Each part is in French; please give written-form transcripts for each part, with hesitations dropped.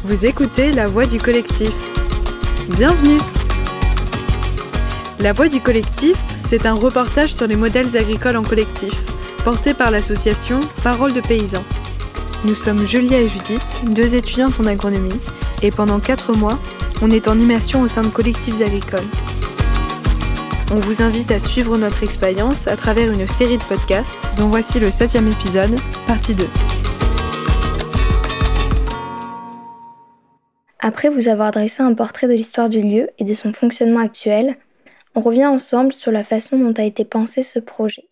Vous écoutez La Voix du collectif. Bienvenue! La Voix du collectif, c'est un reportage sur les modèles agricoles en collectif, porté par l'association Paroles de paysans. Nous sommes Julia et Judith, 2 étudiantes en agronomie, et pendant 4 mois, on est en immersion au sein de collectifs agricoles. On vous invite à suivre notre expérience à travers une série de podcasts, dont voici le 7e épisode, partie 2. Après vous avoir dressé un portrait de l'histoire du lieu et de son fonctionnement actuel, on revient ensemble sur la façon dont a été pensé ce projet.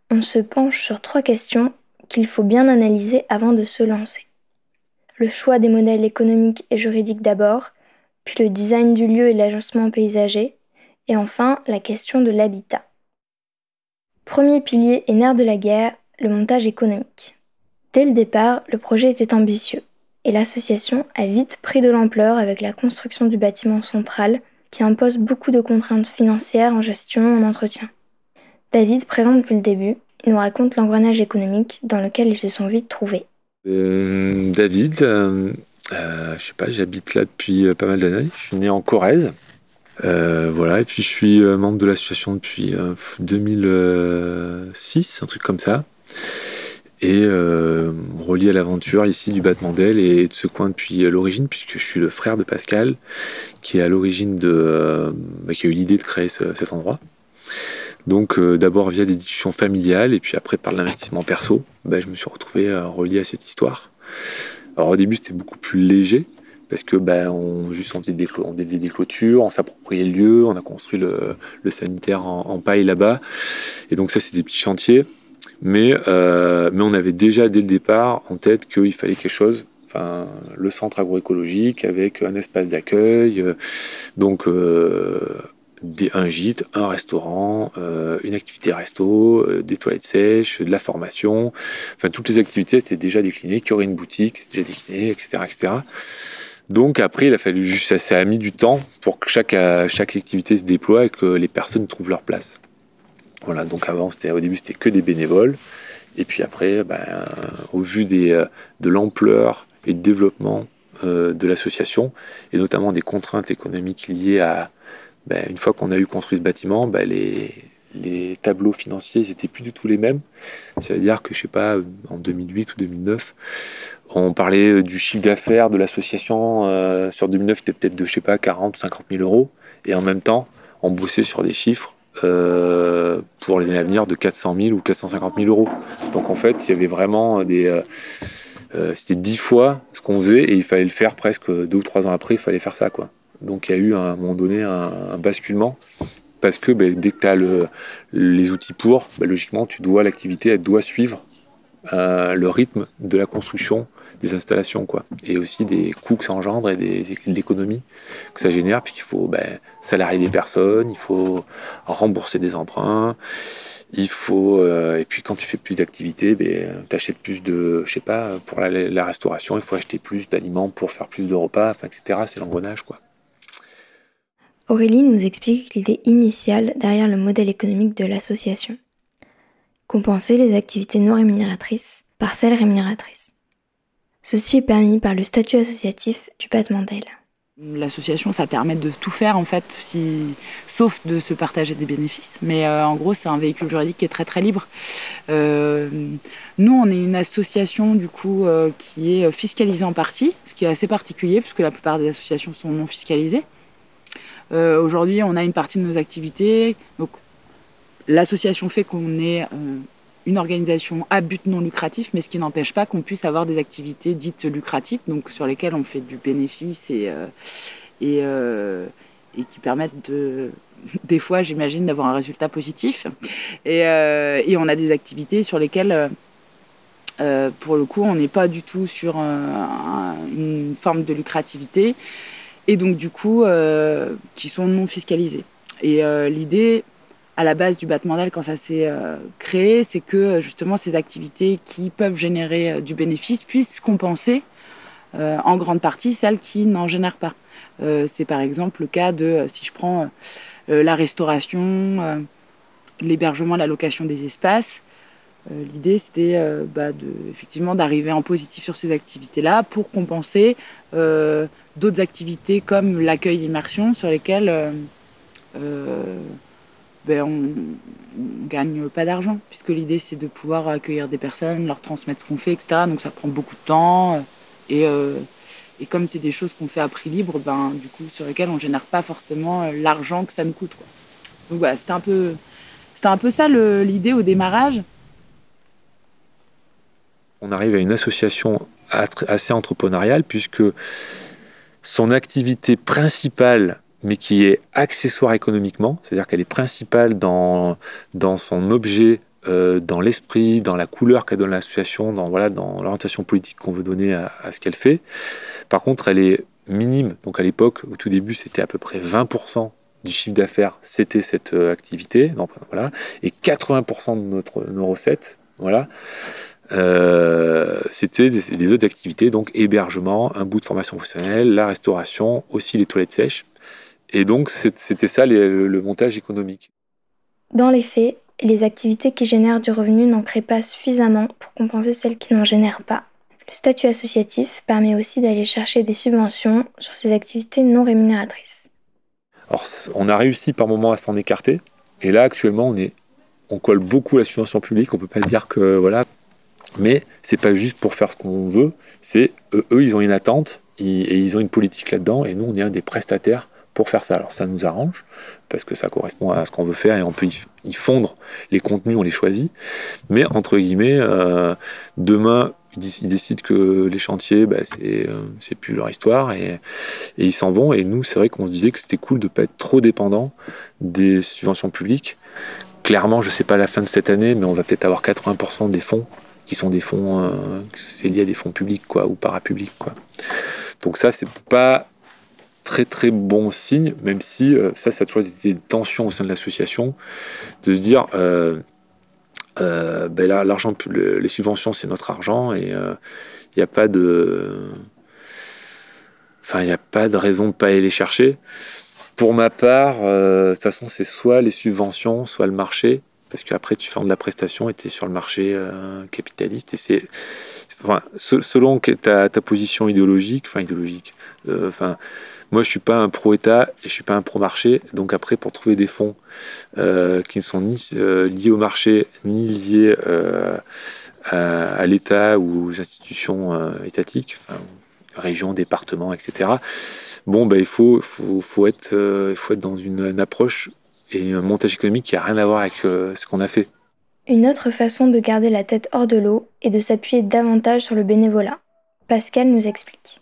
On se penche sur 3 questions qu'il faut bien analyser avant de se lancer. Le choix des modèles économiques et juridiques d'abord, puis le design du lieu et l'agencement paysager, et enfin la question de l'habitat. Premier pilier et nerf de la guerre, le montage économique. Dès le départ, le projet était ambitieux. Et l'association a vite pris de l'ampleur avec la construction du bâtiment central qui impose beaucoup de contraintes financières en gestion, en entretien. David, présent depuis le début, nous raconte l'engrenage économique dans lequel ils se sont vite trouvés. David, j'habite là depuis pas mal d'années. Je suis né en Corrèze. Et puis je suis membre de l'association depuis 2006, un truc comme ça. Et relié à l'aventure ici du Battement d'Aile et de ce coin depuis l'origine, puisque je suis le frère de Pascal, qui est à l'origine qui a eu l'idée de créer cet endroit. Donc d'abord via des discussions familiales, et puis après par l'investissement perso, je me suis retrouvé relié à cette histoire. Alors au début c'était beaucoup plus léger, parce que on faisait des clôtures, on s'appropriait le lieu, on a construit le sanitaire en paille là-bas, et donc ça c'est des petits chantiers. Mais on avait déjà dès le départ en tête qu'il fallait quelque chose, le centre agroécologique avec un espace d'accueil, un gîte, un restaurant, une activité resto, des toilettes sèches, de la formation, toutes les activités étaient déjà déclinées, qu'il y aurait une boutique, c'était déjà décliné, etc., etc. Donc après ça a mis du temps pour que chaque activité se déploie et que les personnes trouvent leur place. Voilà, donc au début c'était que des bénévoles, et puis après, au vu de l'ampleur et du développement de l'association, et notamment des contraintes économiques liées à, une fois qu'on a eu construit ce bâtiment, les tableaux financiers n'étaient plus du tout les mêmes. C'est-à-dire que, en 2008 ou 2009, on parlait du chiffre d'affaires de l'association, sur 2009 c'était peut-être de 40 ou 50 000 euros, et en même temps, on bossait sur des chiffres pour les années à venir de 400 000 ou 450 000 euros. Donc en fait, il y avait vraiment c'était 10 fois ce qu'on faisait, et il fallait le faire presque 2 ou 3 ans après, il fallait faire ça, quoi. Donc il y a eu à un moment donné un basculement, parce que dès que tu as les outils pour, logiquement l'activité elle doit suivre le rythme de la construction des installations, quoi, et aussi des coûts que ça engendre et de l'économie que ça génère, puis qu'il faut salarier des personnes, il faut rembourser des emprunts, il faut et puis quand tu fais plus d'activités, tu achètes plus de, pour la restauration, il faut acheter plus d'aliments pour faire plus de repas, etc. C'est l'engrenage, quoi. Aurélie nous explique l'idée initiale derrière le modèle économique de l'association. Compenser les activités non rémunératrices par celles rémunératrices. Ceci est permis par le statut associatif du Battement d'Aile. L'association, ça permet de tout faire, en fait, sauf de se partager des bénéfices. Mais en gros, c'est un véhicule juridique qui est très, très libre. Nous, on est une association, du coup, qui est fiscalisée en partie, ce qui est assez particulier, puisque la plupart des associations sont non fiscalisées. Aujourd'hui, on a une partie de nos activités. Donc, l'association fait qu'on est une organisation à but non lucratif, mais ce qui n'empêche pas qu'on puisse avoir des activités dites lucratives, donc sur lesquelles on fait du bénéfice et qui permettent des fois, j'imagine, d'avoir un résultat positif. Et on a des activités sur lesquelles, pour le coup, on n'est pas du tout sur une forme de lucrativité, et donc du coup, qui sont non fiscalisées. Et l'idée à la base du Battement d'Aile, quand ça s'est créé, c'est que justement ces activités qui peuvent générer du bénéfice puissent compenser en grande partie celles qui n'en génèrent pas. C'est par exemple le cas de, si je prends la restauration, l'hébergement, la location des espaces, L'idée, c'était effectivement d'arriver en positif sur ces activités-là pour compenser d'autres activités comme l'accueil immersion sur lesquelles on gagne pas d'argent, puisque l'idée, c'est de pouvoir accueillir des personnes, leur transmettre ce qu'on fait, etc. Donc ça prend beaucoup de temps. Et comme c'est des choses qu'on fait à prix libre, du coup, sur lesquelles on génère pas forcément l'argent que ça nous coûte, quoi. Donc voilà, c'était un peu ça l'idée au démarrage. On arrive à une association assez entrepreneuriale puisque son activité principale, mais qui est accessoire économiquement, c'est-à-dire qu'elle est principale dans son objet, dans l'esprit, dans la couleur qu'elle donne à l'association, dans l'orientation politique qu'on veut donner à ce qu'elle fait. Par contre, elle est minime. Donc à l'époque, au tout début, c'était à peu près 20% du chiffre d'affaires, c'était cette activité. Donc, voilà. Et 80% de nos recettes, voilà, c'était les autres activités, donc hébergement, un bout de formation professionnelle, la restauration, aussi les toilettes sèches. Et donc c'était ça le montage économique. Dans les faits, les activités qui génèrent du revenu n'en créent pas suffisamment pour compenser celles qui n'en génèrent pas. Le statut associatif permet aussi d'aller chercher des subventions sur ces activités non rémunératrices. Alors on a réussi par moments à s'en écarter, et là actuellement on colle beaucoup la subvention publique, on peut pas dire que voilà. Mais c'est pas juste pour faire ce qu'on veut, c'est eux ils ont une attente et ils ont une politique là-dedans, et nous on est un des prestataires pour faire ça. Alors ça nous arrange parce que ça correspond à ce qu'on veut faire et on peut y fondre les contenus, on les choisit. Mais entre guillemets, demain ils décident que les chantiers, c'est plus leur histoire et ils s'en vont. Et nous c'est vrai qu'on se disait que c'était cool de pas être trop dépendant des subventions publiques. Clairement, je sais pas à la fin de cette année, mais on va peut-être avoir 80% des fonds qui sont des fonds, c'est lié à des fonds publics quoi, ou parapublics quoi. Donc ça c'est pas très très bon signe, même si ça a toujours été des tensions au sein de l'association, de se dire l'argent, les subventions c'est notre argent et il n'y a pas de raison de pas aller les chercher. Pour ma part, de toute façon c'est soit les subventions, soit le marché. Parce qu'après tu fais de la prestation et tu es sur le marché capitaliste. Et selon ta position idéologique, moi je suis pas un pro-État et je suis pas un pro-marché. Donc après, pour trouver des fonds qui ne sont ni liés au marché, ni liés à l'État ou aux institutions étatiques, régions, départements, etc. Il faut être dans une approche et un montage économique qui n'a rien à voir avec ce qu'on a fait. Une autre façon de garder la tête hors de l'eau est de s'appuyer davantage sur le bénévolat. Pascal nous explique.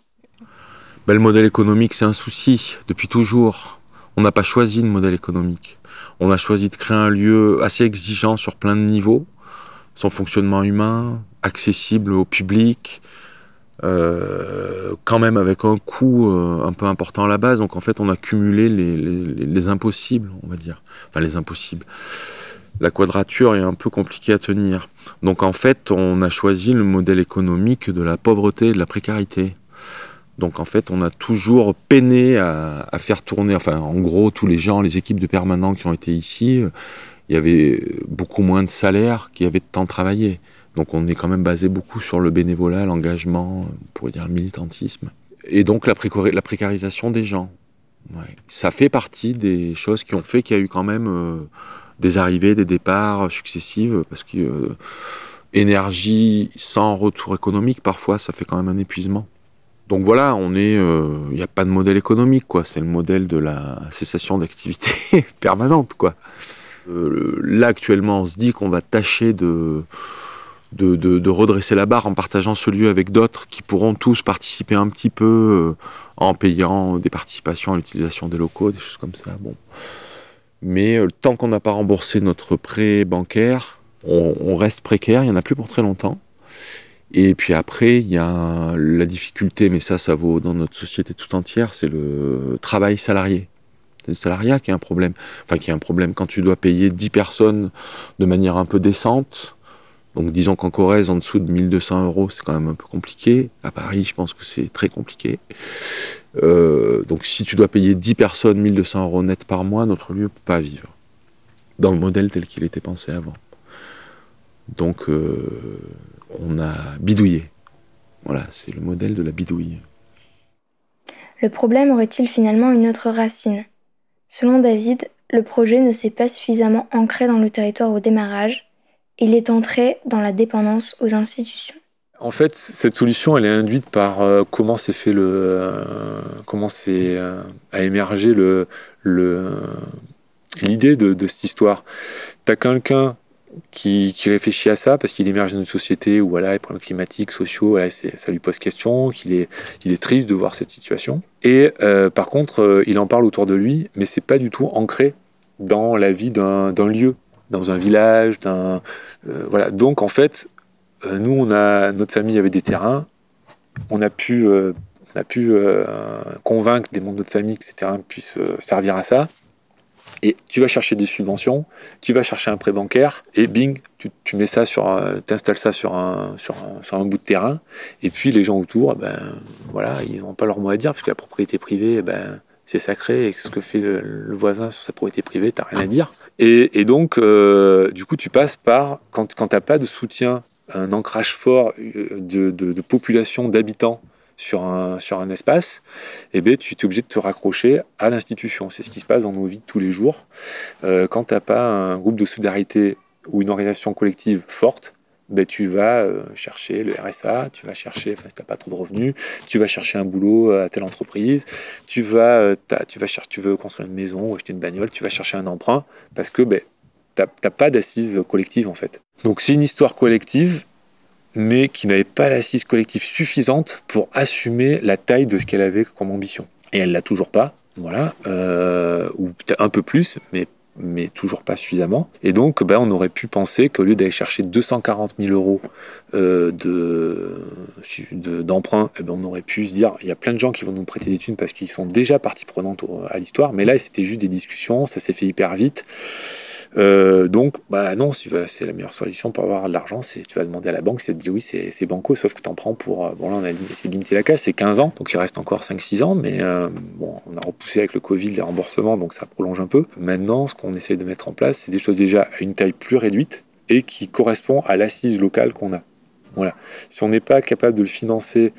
Le modèle économique, c'est un souci depuis toujours. On n'a pas choisi de modèle économique. On a choisi de créer un lieu assez exigeant sur plein de niveaux. Son fonctionnement humain, accessible au public, quand même avec un coût un peu important à la base. Donc en fait on a cumulé les impossibles, on va dire. Enfin les impossibles. La quadrature est un peu compliquée à tenir. Donc en fait on a choisi le modèle économique de la pauvreté et de la précarité. Donc en fait on a toujours peiné à faire tourner, en gros tous les gens, les équipes de permanents qui ont été ici, il y avait beaucoup moins de salaire qu'il y avait de temps travaillé. Donc on est quand même basé beaucoup sur le bénévolat, l'engagement, on pourrait dire le militantisme. Et donc la précarisation des gens. Ouais. Ça fait partie des choses qui ont fait qu'il y a eu quand même des arrivées, des départs successives, parce que énergie sans retour économique, parfois ça fait quand même un épuisement. Donc voilà, il n'y a pas de modèle économique, quoi. C'est le modèle de la cessation d'activité permanente, quoi. Là actuellement on se dit qu'on va tâcher de redresser la barre en partageant ce lieu avec d'autres qui pourront tous participer un petit peu en payant des participations à l'utilisation des locaux, des choses comme ça. Bon. Mais tant qu'on n'a pas remboursé notre prêt bancaire, on reste précaire, il n'y en a plus pour très longtemps. Et puis après, il y a la difficulté, mais ça vaut dans notre société tout entière, c'est le travail salarié. C'est le salariat qui est un problème. Qui est un problème quand tu dois payer 10 personnes de manière un peu décente. Donc disons qu'en Corrèze, en dessous de 1200 €, c'est quand même un peu compliqué. À Paris, je pense que c'est très compliqué. Donc si tu dois payer 10 personnes 1200 € net par mois, notre lieu ne peut pas vivre dans le modèle tel qu'il était pensé avant. Donc on a bidouillé. Voilà, c'est le modèle de la bidouille. Le problème aurait-il finalement une autre racine? Selon David, le projet ne s'est pas suffisamment ancré dans le territoire au démarrage. Il est entré dans la dépendance aux institutions. En fait, cette solution, elle est induite par comment s'est fait a émergé l'idée de cette histoire. T'as quelqu'un qui réfléchit à ça parce qu'il émerge dans une société où voilà, les problèmes climatiques, sociaux, voilà, ça lui pose question, il est triste de voir cette situation. Et par contre, il en parle autour de lui, mais c'est pas du tout ancré dans la vie d'un lieu, dans un village, voilà. Donc en fait, nous, notre famille avait des terrains, on a pu convaincre des membres de notre famille que ces terrains puissent servir à ça. Et tu vas chercher des subventions, tu vas chercher un prêt bancaire, et bing, tu mets ça t'installes ça sur un bout de terrain, et puis les gens autour, voilà, ils n'ont pas leur mot à dire, parce que la propriété privée, c'est sacré, et ce que fait le voisin sur sa propriété privée, t'as rien à dire. Et donc, du coup, tu passes par, quand t'as pas de soutien, un ancrage fort de population, d'habitants, sur un espace, tu es obligé de te raccrocher à l'institution. C'est ce qui se passe dans nos vies de tous les jours. Quand tu n'as pas un groupe de solidarité ou une organisation collective forte, tu vas chercher le RSA, tu vas chercher, si tu n'as pas trop de revenus, tu vas chercher un boulot à telle entreprise, tu veux construire une maison ou acheter une bagnole, tu vas chercher un emprunt, parce que tu n'as pas d'assise collective en fait. Donc c'est une histoire collective, mais qui n'avait pas l'assise collective suffisante pour assumer la taille de ce qu'elle avait comme ambition. Et elle l'a toujours pas, voilà, ou peut-être un peu plus, mais toujours pas suffisamment. Et donc, on aurait pu penser qu'au lieu d'aller chercher 240 000 euros d'emprunt, on aurait pu se dire, il y a plein de gens qui vont nous prêter des thunes parce qu'ils sont déjà partie prenante à l'histoire, mais là, c'était juste des discussions, ça s'est fait hyper vite. Donc, non, c'est la meilleure solution pour avoir de l'argent, tu vas demander à la banque, c'est de dire oui, c'est banco, sauf que tu en prends pour, là on a essayé de limiter la casse, c'est 15 ans, donc il reste encore 5-6 ans, mais on a repoussé avec le Covid les remboursements, donc ça prolonge un peu. Maintenant, ce qu'on essaie de mettre en place, c'est des choses déjà à une taille plus réduite et qui correspond à l'assise locale qu'on a. Voilà. Si on n'est pas capable de le financer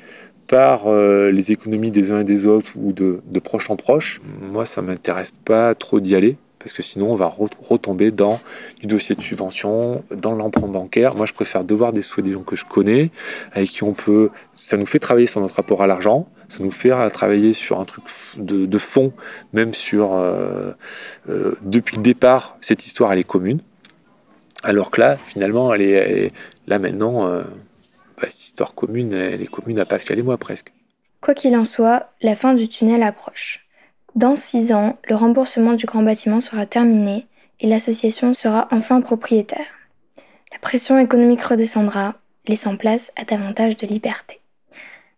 par les économies des uns et des autres ou de proche en proche, moi ça m'intéresse pas trop d'y aller. Parce que sinon, on va retomber dans du dossier de subvention, dans l'emprunt bancaire. Moi, je préfère devoir des sous des gens que je connais, avec qui on peut... Ça nous fait travailler sur notre rapport à l'argent, ça nous fait travailler sur un truc de fond, même sur... depuis le départ, cette histoire, elle est commune. Alors que là, finalement, là maintenant, cette histoire commune, elle est commune à Pascal et moi, presque. Quoi qu'il en soit, la fin du tunnel approche. Dans 6 ans, le remboursement du grand bâtiment sera terminé et l'association sera enfin propriétaire. La pression économique redescendra, laissant place à davantage de liberté.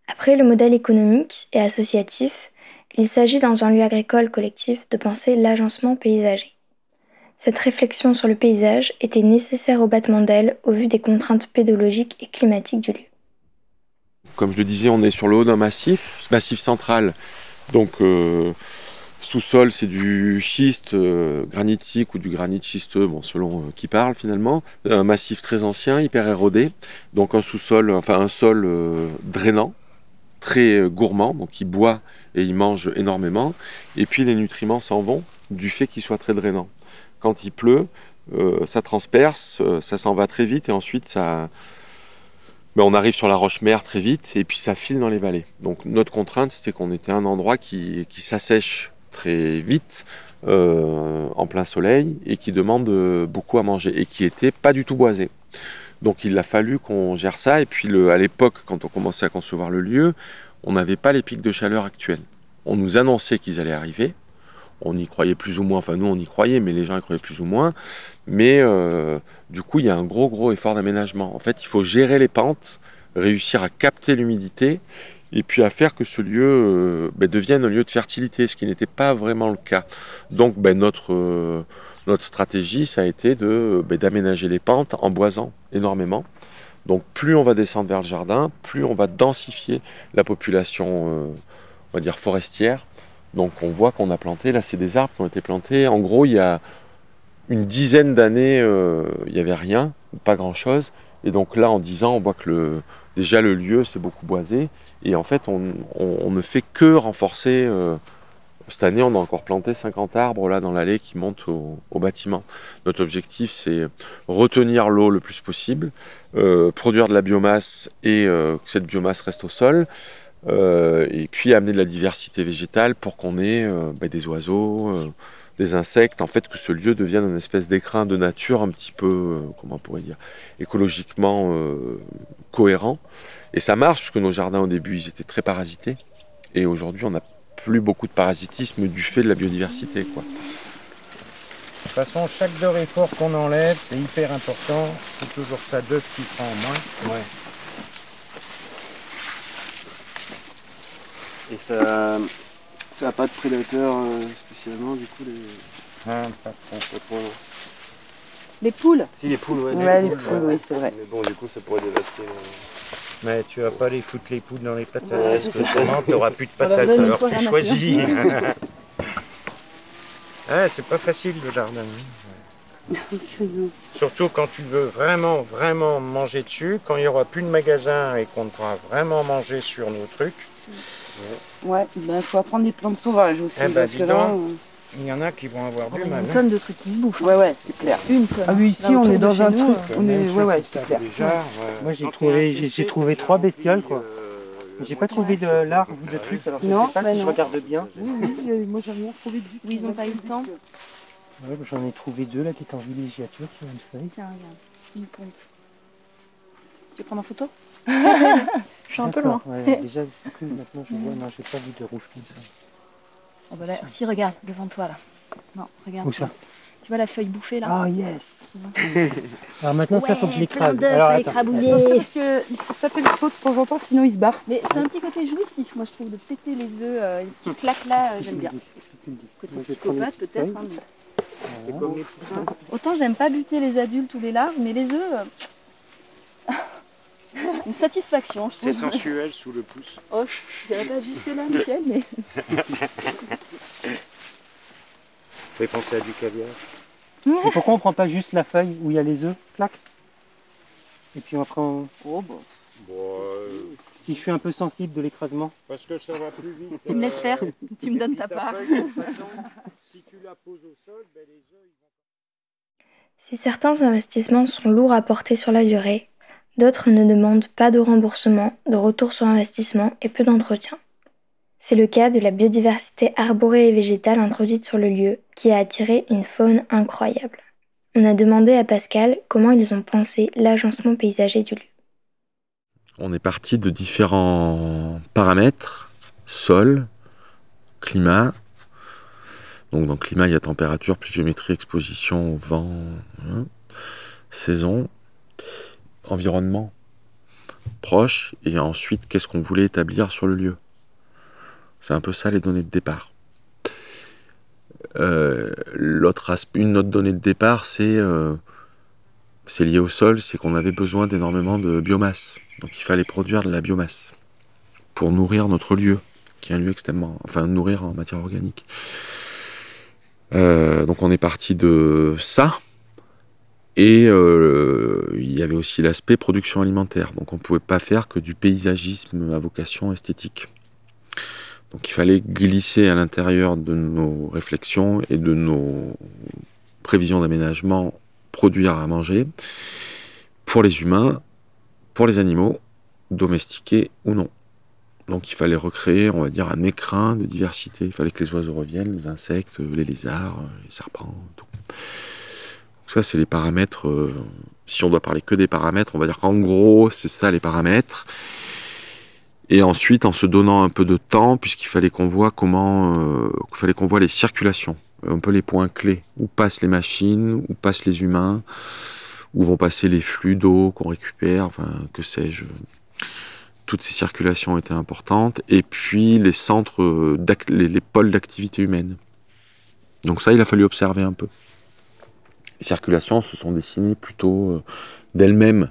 Après le modèle économique et associatif, il s'agit dans un lieu agricole collectif de penser l'agencement paysager. Cette réflexion sur le paysage était nécessaire au battement d'ailes au vu des contraintes pédologiques et climatiques du lieu. Comme je le disais, on est sur le haut d'un massif central. Donc sous-sol, c'est du schiste granitique ou du granit schisteux, selon qui parle finalement. Un massif très ancien, hyper érodé. Donc un sol drainant, très gourmand, donc il boit et il mange énormément. Et puis les nutriments s'en vont du fait qu'il soit très drainant. Quand il pleut, ça transperce, ça s'en va très vite et ensuite on arrive sur la roche-mère très vite et puis ça file dans les vallées. Donc notre contrainte, c'était qu'on était à un endroit qui s'assèche très vite en plein soleil et qui demande beaucoup à manger et qui était pas du tout boisé. Donc il a fallu qu'on gère ça. Et puis à l'époque, quand on commençait à concevoir le lieu, on n'avait pas les pics de chaleur actuels. On nous annonçait qu'ils allaient arriver. On y croyait plus ou moins, enfin nous on y croyait, mais les gens y croyaient plus ou moins. Mais du coup, il y a un gros effort d'aménagement. En fait, il faut gérer les pentes, réussir à capter l'humidité et puis à faire que ce lieu devienne un lieu de fertilité, ce qui n'était pas vraiment le cas. Donc notre stratégie, ça a été d'aménager les pentes en boisant énormément. Donc plus on va descendre vers le jardin, plus on va densifier la population, on va dire forestière. Donc on voit qu'on a planté, là c'est des arbres qui ont été plantés. En gros, il y a une dizaine d'années, il n'y avait rien. pas grand-chose. Et donc là, en 10 ans, on voit que déjà le lieu, c'est beaucoup boisé. Et en fait, on ne fait que renforcer. Cette année, on a encore planté 50 arbres là dans l'allée qui montent au bâtiment. Notre objectif, c'est retenir l'eau le plus possible, produire de la biomasse et que cette biomasse reste au sol, et puis amener de la diversité végétale pour qu'on ait des oiseaux, des insectes, en fait que ce lieu devienne une espèce d'écrin de nature un petit peu, comment on pourrait dire, écologiquement cohérent. Et ça marche, puisque nos jardins au début, ils étaient très parasités. Et aujourd'hui, on n'a plus beaucoup de parasitisme du fait de la biodiversité, quoi. De toute façon, chaque beurre et fort qu'on enlève, c'est hyper important. C'est toujours ça d'œuf qui prend en moins. Ouais. Et ça a pas de prédateurs spécialement, du coup, Pas trop. pas trop, non. Les poules. Si, les poules, ouais. Ouais, les poules, oui, c'est vrai. Mais bon, du coup, ça pourrait dévaster. Mais tu vas pas les foutre les poules dans les patates, Ouais, parce c'est que ça. sinon tu n'auras plus de leur patates, donne une alors fois tu ramasser. choisis. Ouais, c'est pas facile le jardin. Surtout quand tu veux vraiment, vraiment manger dessus, quand il n'y aura plus de magasin et qu'on devra vraiment manger sur nos trucs. Ouais, il faut apprendre des plantes sauvages aussi. Eh ben, parce dis que là, donc. Il y en a qui vont avoir du mal. une tonne de trucs qui se bouffent. Ouais, c'est clair. Une tonne. Ah oui, ici Là, on autour est de dans chez un nous, truc. on est, ouais, c'est clair. Moi j'ai trouvé 3 bestioles quoi. J'ai pas trouvé de l'art ou de trucs, alors je Non, sais pas bah si je non. regarde bien. Oui, moi j'ai rien trouvé du tout. Oui, ils n'ont pas eu le temps. Ouais, j'en ai trouvé 2 là qui étaient en villégiature sur une feuille. Tiens, regarde, une ponte. Tu veux prendre en photo? Je suis un peu loin. Ouais, déjà c'est que maintenant je vois, non j'ai pas vu de rouge comme ça. Oh, bah là, si, regarde, devant toi là. Non, regarde Où ça. ça? Tu vois la feuille bouffée là? Ah yes. Alors maintenant ça faut que je plein l'écrase. d'œufs Alors à attends. écrabouiller. Attention parce qu'il faut taper le seau de temps en temps, sinon il se barre. Mais c'est un petit côté jouissif, moi je trouve, de péter les œufs, les petites claques là, j'aime bien. Côté Moi, je vais prendre psychopathe une petite peut-être. feuille. Hein, mais- C'est comme les poussins. Autant j'aime pas buter les adultes ou les larves, mais les œufs, une satisfaction, je C'est trouve. sensuel sous le pouce. Oh, je dirais pas jusque là, Michel, mais Ça fait penser à du caviar. Et pourquoi on prend pas juste la feuille où il y a les œufs, clac? Et puis après, oh bon. si je suis un peu sensible de l'écrasement. Parce que ça va plus vite. Tu me laisses faire, tu me donnes ta part. Si tu la poses au sol, les œufs ils vont... Si certains investissements sont lourds à porter sur la durée, d'autres ne demandent pas de remboursement, de retour sur investissement et peu d'entretien. C'est le cas de la biodiversité arborée et végétale introduite sur le lieu, qui a attiré une faune incroyable. On a demandé à Pascal comment ils ont pensé l'agencement paysager du lieu. On est parti de différents paramètres, sol, climat. Donc dans le climat, il y a température, pluviométrie, exposition au vent, saison, environnement proche, et ensuite qu'est-ce qu'on voulait établir sur le lieu. C'est un peu ça les données de départ. Une autre donnée de départ, c'est lié au sol, c'est qu'on avait besoin d'énormément de biomasse. Donc il fallait produire de la biomasse pour nourrir notre lieu, qui est un lieu extrêmement... Enfin, nourrir en matière organique. Donc on est parti de ça. Et il y avait aussi l'aspect production alimentaire. Donc on ne pouvait pas faire que du paysagisme à vocation esthétique. Donc il fallait glisser à l'intérieur de nos réflexions et de nos prévisions d'aménagement, produire à manger pour les humains, pour les animaux, domestiqués ou non. Donc il fallait recréer, on va dire, un écrin de diversité. Il fallait que les oiseaux reviennent, les insectes, les lézards, les serpents, tout. Donc ça, c'est les paramètres. Si on doit parler que des paramètres, on va dire qu'en gros, c'est ça les paramètres. Et ensuite, en se donnant un peu de temps, puisqu'il fallait qu'on voit les circulations, un peu les points clés, où passent les machines, où passent les humains, où vont passer les flux d'eau qu'on récupère, enfin, que sais-je. Toutes ces circulations étaient importantes. Et puis, les centres, les pôles d'activité humaine. Donc ça, il a fallu observer un peu. Les circulations se sont dessinées plutôt d'elles-mêmes.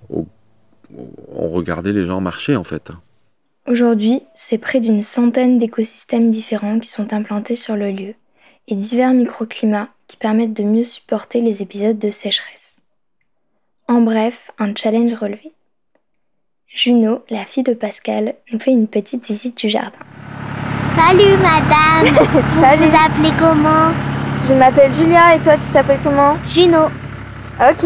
On regardait les gens marcher, en fait. Aujourd'hui, c'est près d'une centaine d'écosystèmes différents qui sont implantés sur le lieu et divers microclimats qui permettent de mieux supporter les épisodes de sécheresse. En bref, un challenge relevé. Juno, la fille de Pascal, nous fait une petite visite du jardin. Salut madame. Vous vous appelez comment? Je m'appelle Julia et toi tu t'appelles comment? Juno. Ok.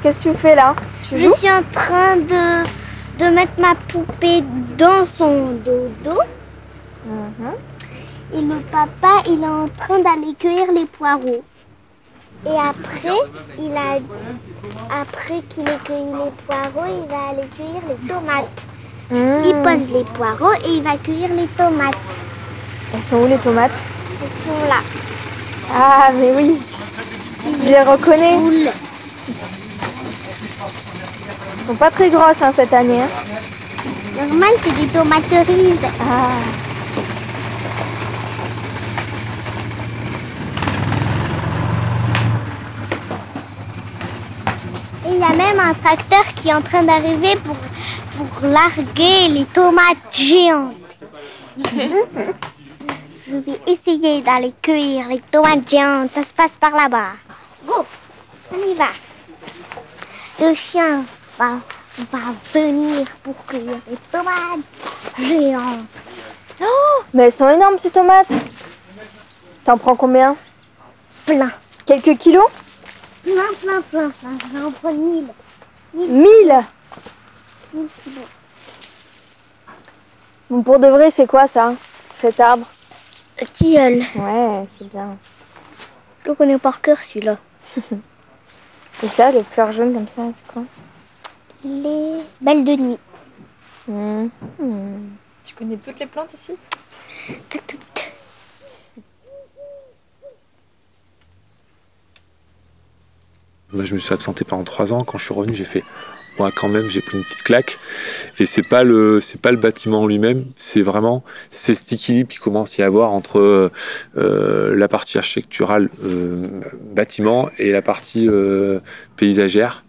Qu'est-ce que tu fais là? Je suis en train de mettre ma poupée dans son dodo. Et le papa, il est en train d'aller cueillir les poireaux. Et après qu'il ait cueilli les poireaux, il va aller cueillir les tomates. Il pose les poireaux et il va cueillir les tomates. Elles sont où les tomates? Elles sont là. Ah mais oui, je les reconnais. Cool. Elles sont pas très grosses hein, cette année. Hein. Normal, c'est des tomates cerises. Ah. Et il y a même un tracteur qui est en train d'arriver pour larguer les tomates géantes. Je vais essayer d'aller cueillir les tomates géantes. Ça se passe par là-bas. Go, on y va. Le chien va venir pour cueillir les tomates géantes. Oh, mais elles sont énormes ces tomates. T'en prends combien? Plein. Quelques kilos? Plein. Je vais en prendre 1000. 1000 kilos. Bon, pour de vrai, c'est quoi ça, cet arbre? Tilleul. Ouais, c'est bien. Je le connais par cœur celui-là. Et ça, les fleurs jaunes comme ça, c'est quoi? Les belles de nuit. Tu connais toutes les plantes ici? Pas toutes. Je me suis absenté pendant 3 ans. Quand je suis revenu, j'ai fait... Moi, quand même, j'ai pris une petite claque. Et c'est pas le bâtiment en lui-même, c'est cet équilibre qui commence à y avoir entre la partie architecturale bâtiment et la partie paysagère.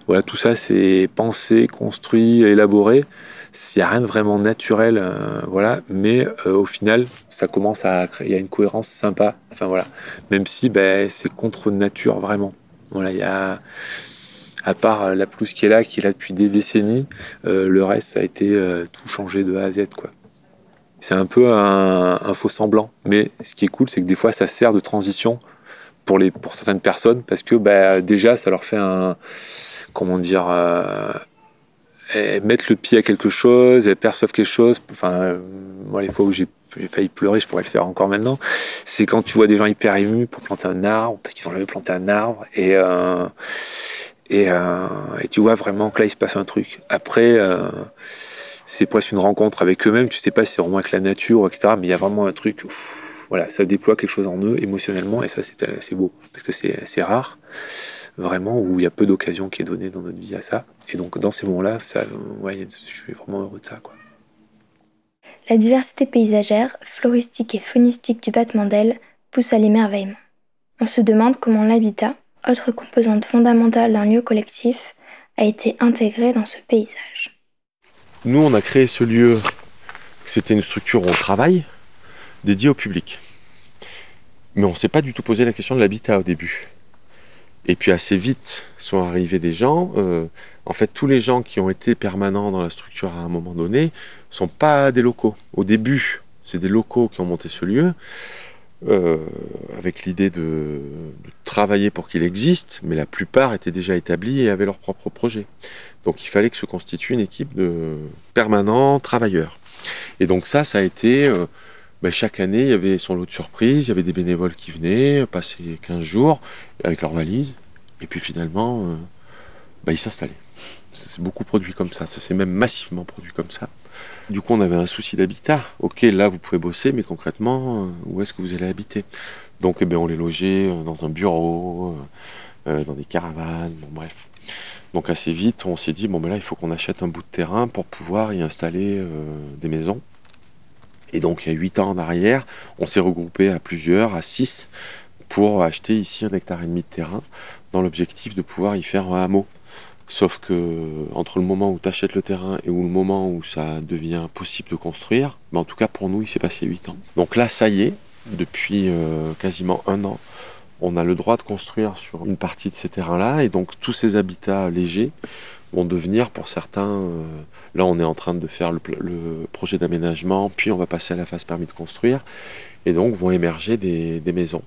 Voilà, tout ça, c'est pensé, construit, élaboré. Il n'y a rien de vraiment naturel, voilà. Mais au final, ça commence à créer. Il y a une cohérence sympa. Enfin voilà, même si c'est contre nature vraiment. Voilà, il y a, à part la pelouse qui est là depuis des décennies, le reste ça a été tout changé de A à Z, quoi. C'est un peu un faux semblant, mais ce qui est cool, c'est que des fois ça sert de transition pour certaines personnes, parce que déjà ça leur fait mettre le pied à quelque chose, elles perçoivent quelque chose. Enfin, moi les fois où j'ai failli pleurer, je pourrais le faire encore maintenant, c'est quand tu vois des gens hyper émus pour planter un arbre, parce qu'ils ont jamais planté un arbre, et tu vois vraiment que là il se passe un truc. Après, c'est presque une rencontre avec eux-mêmes, tu sais pas si c'est vraiment avec la nature, etc. Mais il y a vraiment un truc, voilà, ça déploie quelque chose en eux émotionnellement, et ça c'est beau, parce que c'est rare, vraiment, où il y a peu d'occasions qui est donnée dans notre vie à ça. Et donc dans ces moments-là, je suis vraiment heureux de ça, quoi. La diversité paysagère, floristique et faunistique du battement d'ailes pousse à l'émerveillement. On se demande comment l'habitat, autre composante fondamentale d'un lieu collectif, a été intégré dans ce paysage. Nous, on a créé ce lieu, c'était une structure où on travaille, dédiée au public. Mais on ne s'est pas du tout posé la question de l'habitat au début. Et puis assez vite sont arrivés des gens. En fait, tous les gens qui ont été permanents dans la structure à un moment donné ne sont pas des locaux. Au début, c'est des locaux qui ont monté ce lieu, avec l'idée de travailler pour qu'il existe, mais la plupart étaient déjà établis et avaient leur propre projet. Donc il fallait que se constitue une équipe de permanents travailleurs. Et donc ça a été... chaque année, il y avait son lot de surprises, il y avait des bénévoles qui venaient, passer 15 jours avec leurs valises, et puis finalement, ils s'installaient. C'est beaucoup produit comme ça s'est même massivement produit comme ça. Du coup, on avait un souci d'habitat. Ok, là, vous pouvez bosser, mais concrètement, où est-ce que vous allez habiter? Donc, on les logeait dans un bureau, dans des caravanes, bon, bref. Donc, assez vite, on s'est dit, là, il faut qu'on achète un bout de terrain pour pouvoir y installer des maisons. Et donc, il y a 8 ans en arrière, on s'est regroupé à plusieurs, à 6, pour acheter ici 1,5 hectare de terrain, dans l'objectif de pouvoir y faire un hameau. Sauf que, entre le moment où tu achètes le terrain et le moment où ça devient possible de construire, en tout cas pour nous, il s'est passé 8 ans. Donc là, ça y est, depuis quasiment 1 an, on a le droit de construire sur une partie de ces terrains-là, et donc tous ces habitats légers vont devenir pour certains, là on est en train de faire le projet d'aménagement, puis on va passer à la phase permis de construire, et donc vont émerger des maisons.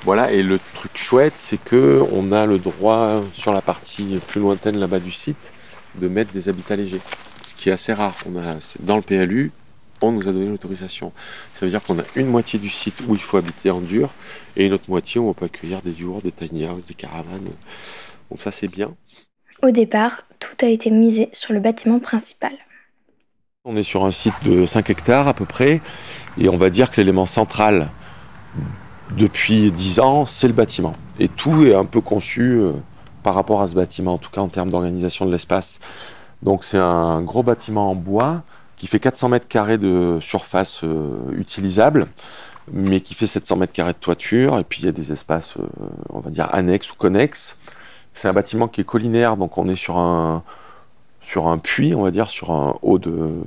Voilà, et le truc chouette, c'est que on a le droit, sur la partie plus lointaine là-bas du site, de mettre des habitats légers, ce qui est assez rare. Dans le PLU, on nous a donné l'autorisation. Ça veut dire qu'on a une moitié du site où il faut habiter en dur, et une autre moitié où on peut accueillir des yurts, des tiny houses, des caravanes. Donc ça, c'est bien. Au départ, tout a été misé sur le bâtiment principal. On est sur un site de 5 hectares à peu près, et on va dire que l'élément central depuis 10 ans, c'est le bâtiment. Et tout est un peu conçu par rapport à ce bâtiment, en tout cas en termes d'organisation de l'espace. Donc c'est un gros bâtiment en bois qui fait 400 mètres carrés de surface utilisable, mais qui fait 700 mètres carrés de toiture, et puis il y a des espaces, on va dire, annexes ou connexes. C'est un bâtiment qui est collinaire, donc on est sur un puits, on va dire, sur un haut de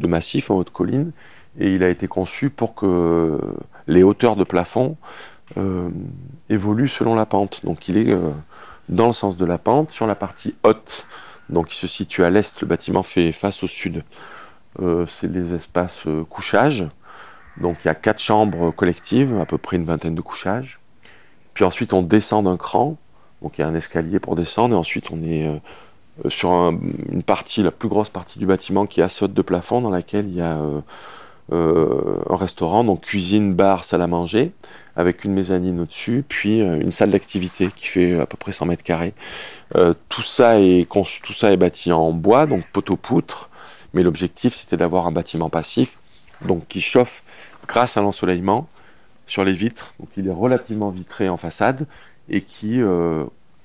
massif, en haut de colline, et il a été conçu pour que les hauteurs de plafond évoluent selon la pente. Donc il est dans le sens de la pente, sur la partie haute, donc il se situe à l'est, le bâtiment fait face au sud. C'est les espaces couchage, donc il y a 4 chambres collectives, à peu près une vingtaine de couchages. Puis ensuite on descend d'un cran, donc il y a un escalier pour descendre, et ensuite on est sur une partie, la plus grosse partie du bâtiment qui est à saute de plafond, dans laquelle il y a un restaurant, donc cuisine, bar, salle à manger, avec une mezzanine au-dessus, puis une salle d'activité qui fait à peu près 100 mètres carrés. Tout ça est bâti en bois, donc poteau-poutre, mais l'objectif c'était d'avoir un bâtiment passif, donc qui chauffe grâce à l'ensoleillement sur les vitres, donc il est relativement vitré en façade, et qui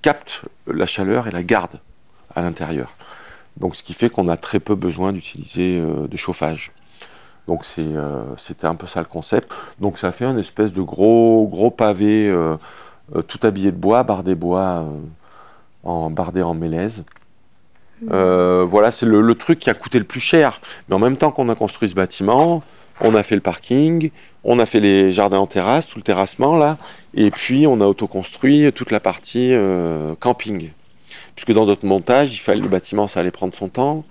capte la chaleur et la garde à l'intérieur. Donc ce qui fait qu'on a très peu besoin d'utiliser de chauffage. Donc c'était un peu ça le concept. Donc ça fait une espèce de gros pavé tout habillé de bois, bardé bois, bardé en mélèze. Voilà, c'est le truc qui a coûté le plus cher. Mais en même temps qu'on a construit ce bâtiment, on a fait le parking, on a fait les jardins en terrasse, tout le terrassement là, et puis on a autoconstruit toute la partie camping. Puisque dans notre montage, le bâtiment, ça allait prendre son temps.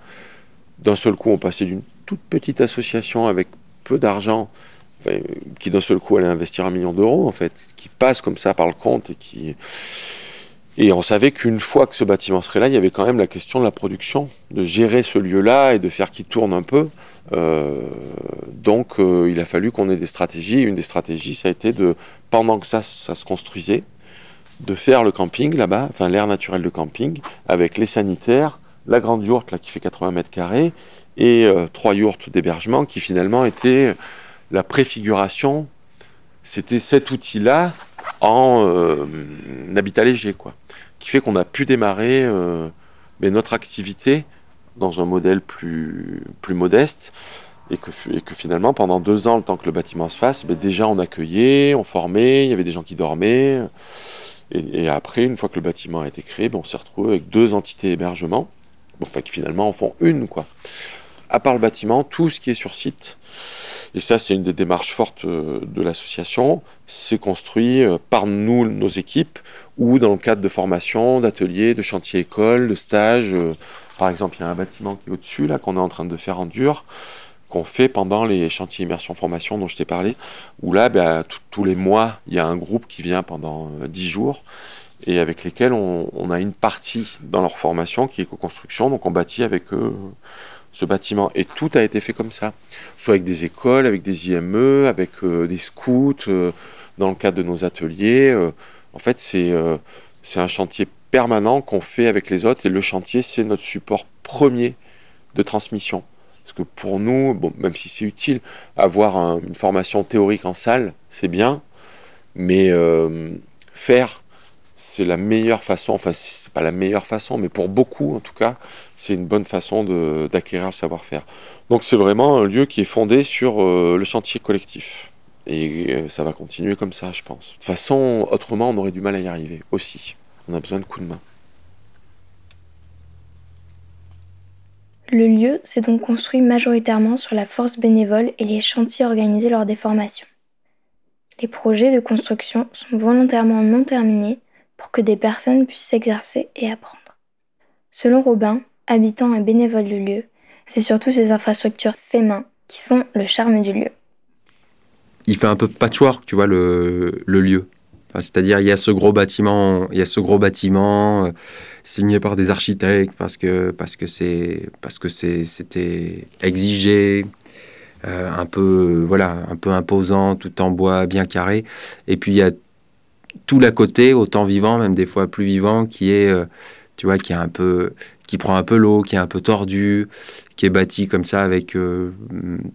D'un seul coup, on passait d'une toute petite association avec peu d'argent, qui d'un seul coup allait investir 1 million d'euros, en fait, qui passe comme ça par le compte, et on savait qu'une fois que ce bâtiment serait là, il y avait quand même la question de la production, de gérer ce lieu-là et de faire qu'il tourne un peu. Donc il a fallu qu'on ait des stratégies. Une des stratégies, ça a été pendant que ça se construisait, de faire le camping là-bas, enfin l'air naturel de camping, avec les sanitaires, la grande yourte là, qui fait 80 mètres carrés, et 3 yourtes d'hébergement qui finalement étaient la préfiguration. C'était cet outil-là en habitat léger, quoi, qui fait qu'on a pu démarrer notre activité dans un modèle plus modeste, et que finalement pendant 2 ans, le temps que le bâtiment se fasse, déjà on accueillait, on formait, il y avait des gens qui dormaient, et après, une fois que le bâtiment a été créé, on s'est retrouvé avec 2 entités hébergement, qui finalement en font une, quoi. À part le bâtiment, tout ce qui est sur site, et ça c'est une des démarches fortes de l'association, c'est construit par nous, nos équipes, ou dans le cadre de formation, d'ateliers, de chantiers écoles, de stages. Par exemple, il y a un bâtiment qui est au-dessus, là, qu'on est en train de faire en dur, qu'on fait pendant les chantiers immersion formation dont je t'ai parlé, où là, tous les mois, il y a un groupe qui vient pendant 10 jours, et avec lesquels on a une partie dans leur formation qui est co-construction, donc on bâtit avec eux ce bâtiment, et tout a été fait comme ça, soit avec des écoles, avec des IME, avec des scouts, dans le cadre de nos ateliers. En fait, c'est un chantier permanent qu'on fait avec les autres, et le chantier, c'est notre support premier de transmission. Parce que pour nous, même si c'est utile, avoir une formation théorique en salle, c'est bien, mais faire, c'est la meilleure façon, enfin c'est pas la meilleure façon, mais pour beaucoup en tout cas, c'est une bonne façon d'acquérir le savoir-faire. Donc c'est vraiment un lieu qui est fondé sur le chantier collectif. Et ça va continuer comme ça, je pense. De toute façon, autrement, on aurait du mal à y arriver aussi. On a besoin de coups de main. Le lieu s'est donc construit majoritairement sur la force bénévole et les chantiers organisés lors des formations. Les projets de construction sont volontairement non terminés pour que des personnes puissent s'exercer et apprendre. Selon Robin, habitant et bénévole du lieu, c'est surtout ces infrastructures fait main qui font le charme du lieu. Il fait un peu patchwork, tu vois, le lieu. Enfin, c'est-à-dire, il y a ce gros bâtiment, signé par des architectes parce que c'était exigé, un peu imposant, tout en bois, bien carré. Et puis il y a tout l'à côté, autant vivant, même des fois plus vivant, qui est, qui prend un peu l'eau, qui est un peu tordu, qui est bâti comme ça avec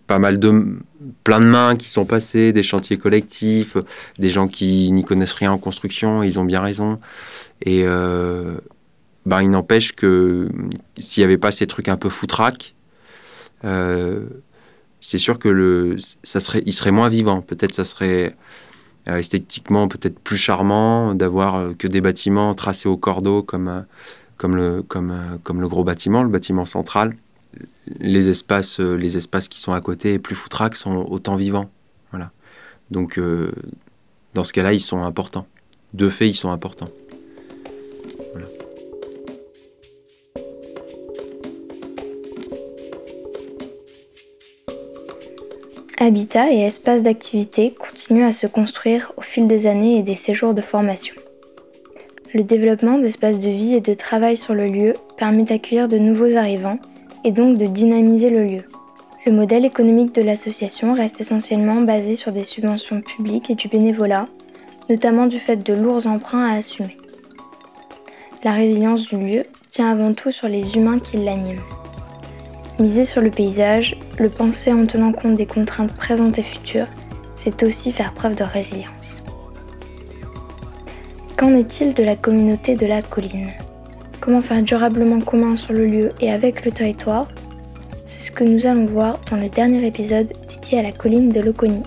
plein de mains qui sont passées, des chantiers collectifs, des gens qui n'y connaissent rien en construction, ils ont bien raison. Et il n'empêche que s'il n'y avait pas ces trucs un peu foutraques, c'est sûr que il serait moins vivant. Peut-être ça serait esthétiquement peut-être plus charmant d'avoir que des bâtiments tracés au cordeau comme le gros bâtiment, le bâtiment central. Les espaces qui sont à côté, plus foutraques, sont autant vivants. Voilà. Donc, dans ce cas-là, ils sont importants. De fait, ils sont importants. Voilà. Habitat et espaces d'activité continuent à se construire au fil des années et des séjours de formation. Le développement d'espaces de vie et de travail sur le lieu permet d'accueillir de nouveaux arrivants et donc de dynamiser le lieu. Le modèle économique de l'association reste essentiellement basé sur des subventions publiques et du bénévolat, notamment du fait de lourds emprunts à assumer. La résilience du lieu tient avant tout sur les humains qui l'animent. Miser sur le paysage, le penser en tenant compte des contraintes présentes et futures, c'est aussi faire preuve de résilience. Qu'en est-il de la communauté de la colline ? Comment faire durablement commun sur le lieu et avec le territoire ? C'est ce que nous allons voir dans le dernier épisode dédié à la colline de Loconi.